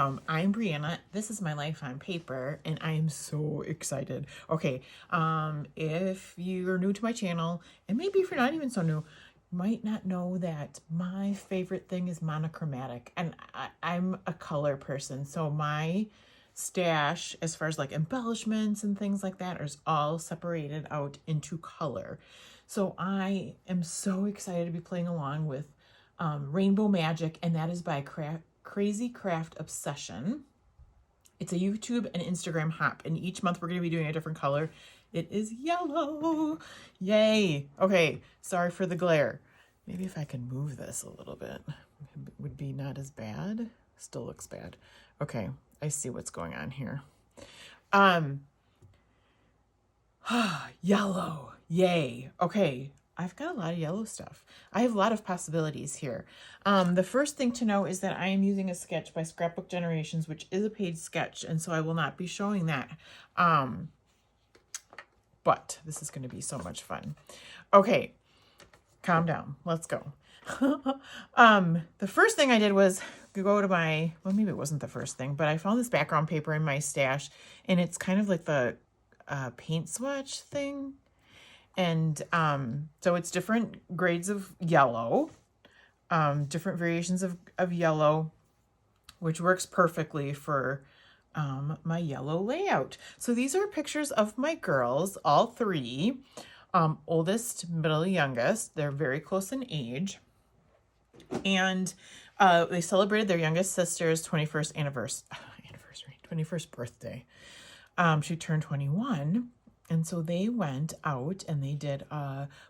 welcome. I'm Brianna. This is my life on paper, and I am so excited. Okay, if you're new to my channel, and maybe if you're not even so new, you might not know that my favorite thing is monochromatic, and I'm a color person, so my stash, as far as like embellishments and things like that, is all separated out into color. So I am so excited to be playing along with Rainbow Magic, and that is by Crazy Craft Obsession. It's a YouTube and Instagram hop, and each month we're going to be doing a different color. It is yellow. Yay. Okay, sorry for the glare. Maybe if I can move this a little bit, it would be not as bad. Still looks bad. Okay, I see what's going on here. Yellow. Yay. Okay, I've got a lot of yellow stuff. I have a lot of possibilities here. The first thing to know is that I am using a sketch by Scrapbook Generations, which is a paid sketch, and so I will not be showing that. But this is going to be so much fun. Okay, calm down. Let's go. The first thing I did was go to my, well, maybe it wasn't the first thing, but I found this background paper in my stash, and it's kind of like the paint swatch thing. And so it's different grades of yellow, different variations of yellow, which works perfectly for my yellow layout. So these are pictures of my girls, all three, oldest, middle, youngest. They're very close in age. And they celebrated their youngest sister's 21st anniversary, 21st birthday. She turned 21. And so they went out and they did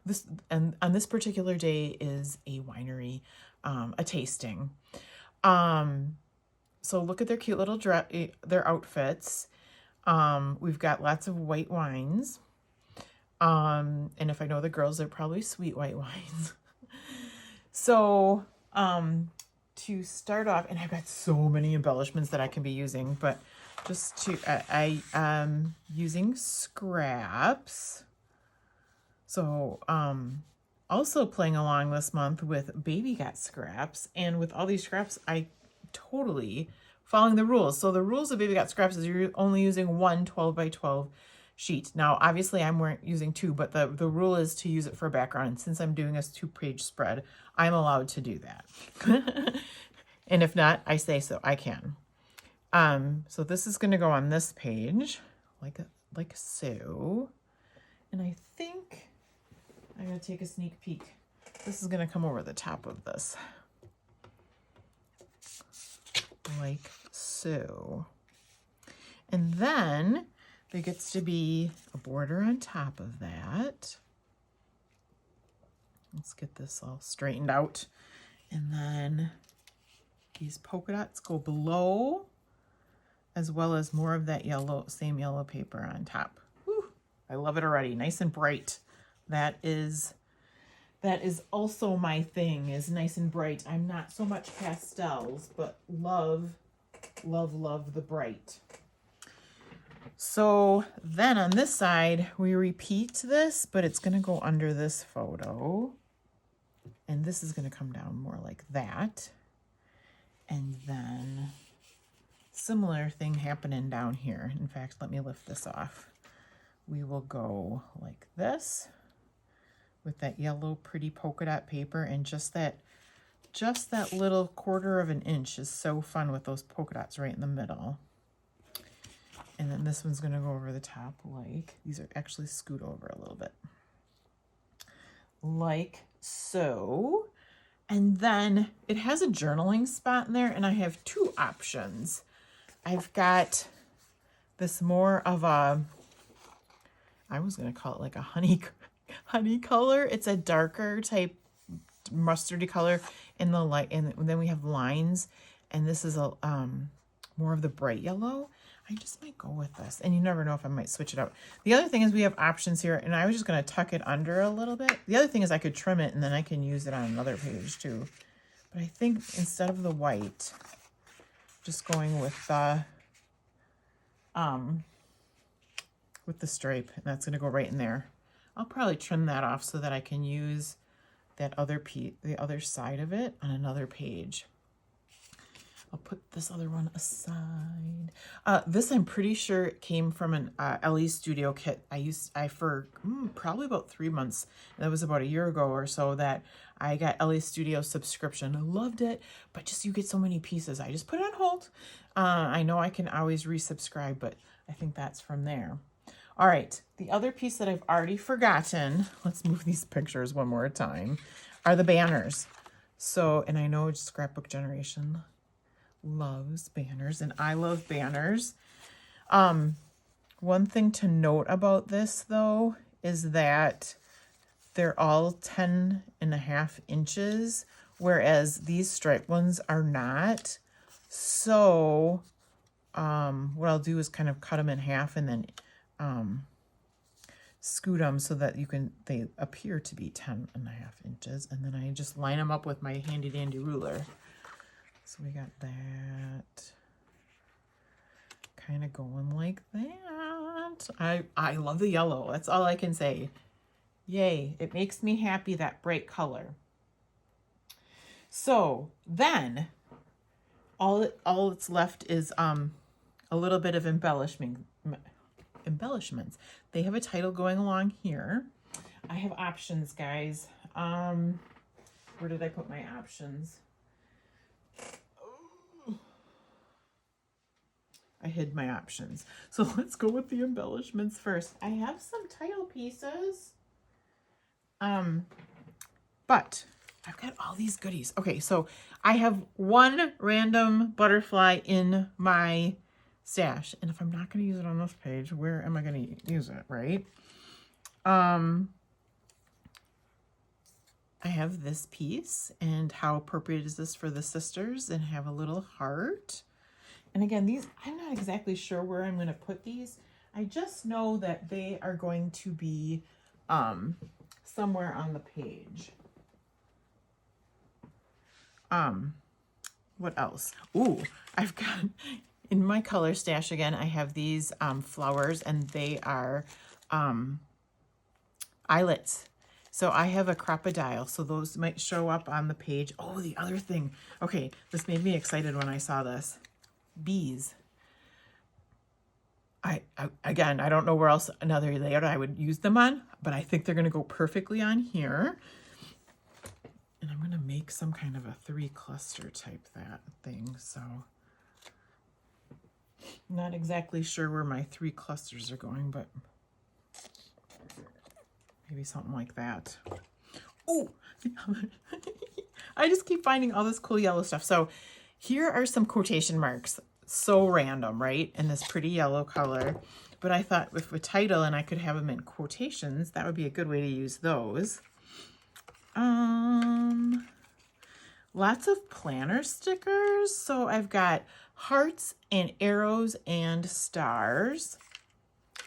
this, and on this particular day is a winery, a tasting. So look at their cute little their outfits. We've got lots of white wines. And if I know the girls, they're probably sweet white wines. So to start off, and I've got so many embellishments that I can be using, but just to, I am using scraps. So, also playing along this month with Baby Got Scraps, and with all these scraps, I totally following the rules. So the rules of Baby Got Scraps is you're only using one 12 by 12 sheet. Now, obviously I'm using two, but the rule is to use it for a background. And since I'm doing a 2-page spread, I'm allowed to do that. And if not, I say so, I can. So this is going to go on this page, like so. And I think I'm going to take a sneak peek. This is going to come over the top of this, like so. And then there gets to be a border on top of that. Let's get this all straightened out. And then these polka dots go below, as well as more of that yellow, same yellow paper on top. Whew, I love it already, nice and bright. That is also my thing, is nice and bright. I'm not so much pastels, but love the bright. So then on this side, we repeat this, but it's gonna go under this photo. And this is gonna come down more like that. And then similar thing happening down here. In fact, let me lift this off. We will go like this with that yellow pretty polka dot paper, and just that little 1/4 of an inch is so fun with those polka dots right in the middle. And then this one's going to go over the top, like, these are actually scoot over a little bit, like so. And then it has a journaling spot in there, and I have two options. I've got this more of a, I was going to call it like a honey color. It's a darker type mustardy color in the light, and then we have lines, and this is a more of the bright yellow. I just might go with this, and you never know if I might switch it out. The other thing is we have options here, and I was just going to tuck it under a little bit. The other thing is I could trim it, and then I can use it on another page too. But I think instead of the white, just going with the stripe, and that's going to go right in there. I'll probably trim that off so that I can use that other the other side of it on another page. I'll put this other one aside. This I'm pretty sure it came from an LE Studio kit. I for probably about 3 months. That was about a year ago or so that I got LE Studio subscription. I loved it, but just you get so many pieces. I just put it on hold. I know I can always resubscribe, but I think that's from there. All right, the other piece that I've already forgotten, let's move these pictures one more time, are the banners. So, and I know Scrapbook Generation loves banners, and I love banners. One thing to note about this, though, is that they're all 10.5 inches, whereas these striped ones are not. So, what I'll do is kind of cut them in half and then scoot them so that they appear to be 10.5 inches, and then I just line them up with my handy dandy ruler. So we got that kind of going like that. I love the yellow. That's all I can say. Yay. It makes me happy, that bright color. So then all that's left is a little bit of embellishments. They have a title going along here. I have options, guys. Where did I put my options? I hid my options. So let's go with the embellishments first. I have some title pieces. But I've got all these goodies. Okay, so I have one random butterfly in my stash. And if I'm not going to use it on this page, where am I going to use it, right? I have this piece, and how appropriate is this for the sisters, and have a little heart. And again, these, I'm not exactly sure where I'm going to put these. I just know that they are going to be somewhere on the page. What else? Ooh, I've got, in my color stash again, I have these flowers, and they are eyelets. So I have a crocodile, so those might show up on the page. Oh, the other thing. Okay, this made me excited when I saw this. Bees. Again, I don't know where else another layout I would use them on, but I think they're going to go perfectly on here. And I'm going to make some kind of a 3 cluster type that thing. So not exactly sure where my 3 clusters are going, but maybe something like that. Oh, I just keep finding all this cool yellow stuff. So here are some quotation marks. So random, right? In this pretty yellow color. But I thought with a title and I could have them in quotations, that would be a good way to use those. Lots of planner stickers. So I've got hearts and arrows and stars.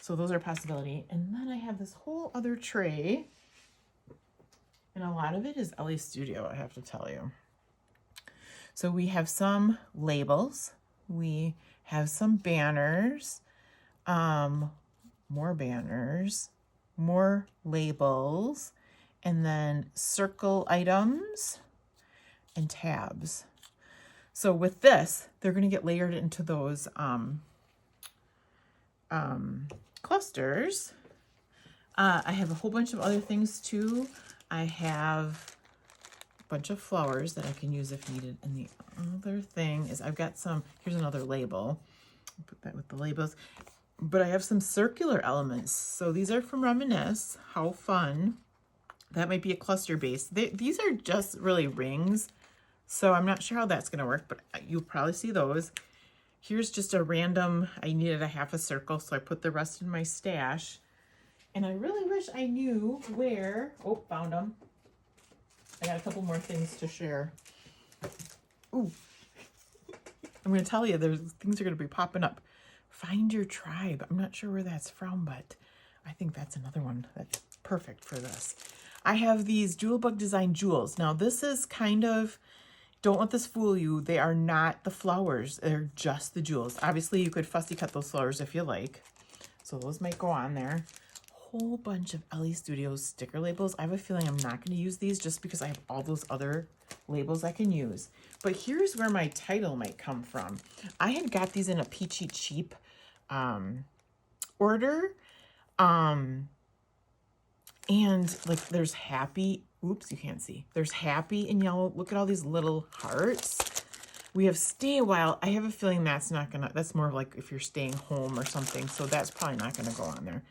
So those are a possibility. And then I have this whole other tray. And a lot of it is LE Studio, I have to tell you. So we have some labels. We have some banners. More banners. More labels. And then circle items and tabs. So with this, they're going to get layered into those clusters. I have a whole bunch of other things too. I have a bunch of flowers that I can use if needed. And the other thing is I've got some, here's another label. I'll put that with the labels. But I have some circular elements. So these are from Reminisce. How fun. That might be a cluster base. These are just really rings. So I'm not sure how that's going to work, but you'll probably see those. Here's just a random, I needed a half a circle, so I put the rest in my stash. And I really wish I knew where, oh, found them. I got a couple more things to share. Ooh, I'm going to tell you, there's things are going to be popping up. Find your tribe. I'm not sure where that's from, but I think that's another one that's perfect for this. I have these Jewel Bug Design jewels. Now this is kind of, don't let this fool you. They are not the flowers. They're just the jewels. Obviously you could fussy cut those flowers if you like. So those might go on there. Whole bunch of LE Studios sticker labels. I have a feeling I'm not going to use these just because I have all those other labels I can use. But here's where my title might come from. I had got these in a peachy cheap order. And like there's happy, oops, you can't see. There's happy in yellow. Look at all these little hearts. We have stay a while. I have a feeling that's not gonna, that's more like if you're staying home or something. So that's probably not gonna go on there.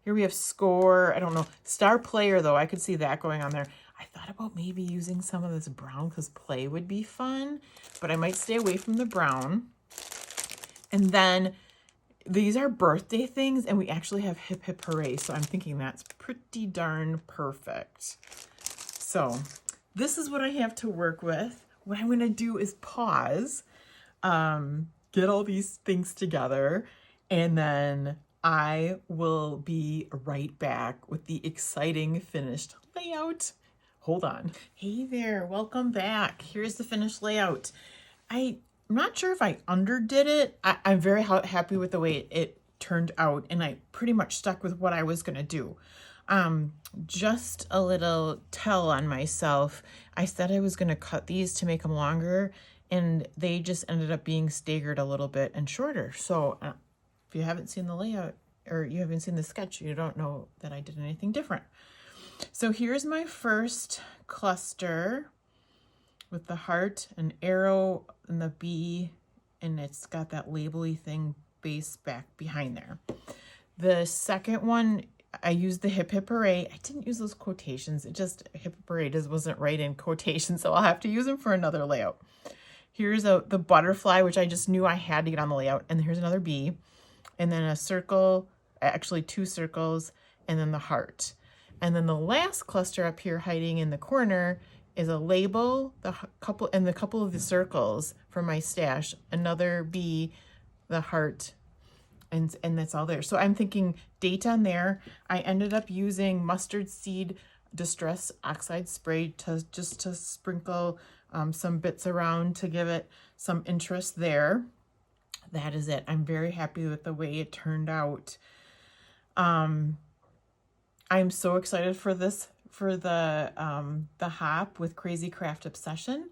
Here we have score. I don't know. Star player though. I could see that going on there. I thought about maybe using some of this brown because play would be fun, but I might stay away from the brown. And then these are birthday things, and we actually have hip hip hooray. So I'm thinking that's pretty darn perfect. So this is what I have to work with. What I'm going to do is pause, get all these things together, and then I will be right back with the exciting finished layout. Hold on. Hey there, welcome back. Here's the finished layout. I'm not sure if I underdid it. I'm very happy with the way it turned out, and I pretty much stuck with what I was going to do. Just a little tell on myself. I said I was going to cut these to make them longer, and they just ended up being staggered a little bit and shorter. So if you haven't seen the layout or you haven't seen the sketch, you don't know that I did anything different. So here's my first cluster with the heart, an arrow, and the bee, and it's got that label-y thing base back behind there. The second one, I used the hip hip hooray. I didn't use those quotations. It just, hip hip hooray just wasn't right in quotations, so I'll have to use them for another layout. Here's the butterfly, which I just knew I had to get on the layout, and here's another bee, and then a circle, actually 2 circles, and then the heart. And then the last cluster up here hiding in the corner is a label, the couple of the circles for my stash, another bee, the heart, and that's all there. So I'm thinking date on there. I ended up using mustard seed distress oxide spray just to sprinkle some bits around to give it some interest there. That is it. I'm very happy with the way it turned out. I'm so excited for this, for the hop with Crazy Craft Obsession.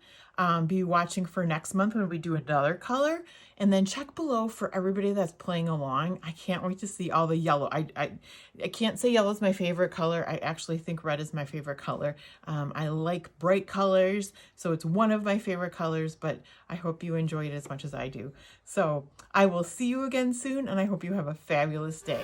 Be watching for next month when we do another color, and then check below for everybody that's playing along. I can't wait to see all the yellow. I can't say yellow is my favorite color. I actually think red is my favorite color. I like bright colors, so it's one of my favorite colors, but I hope you enjoy it as much as I do. So I will see you again soon, and I hope you have a fabulous day.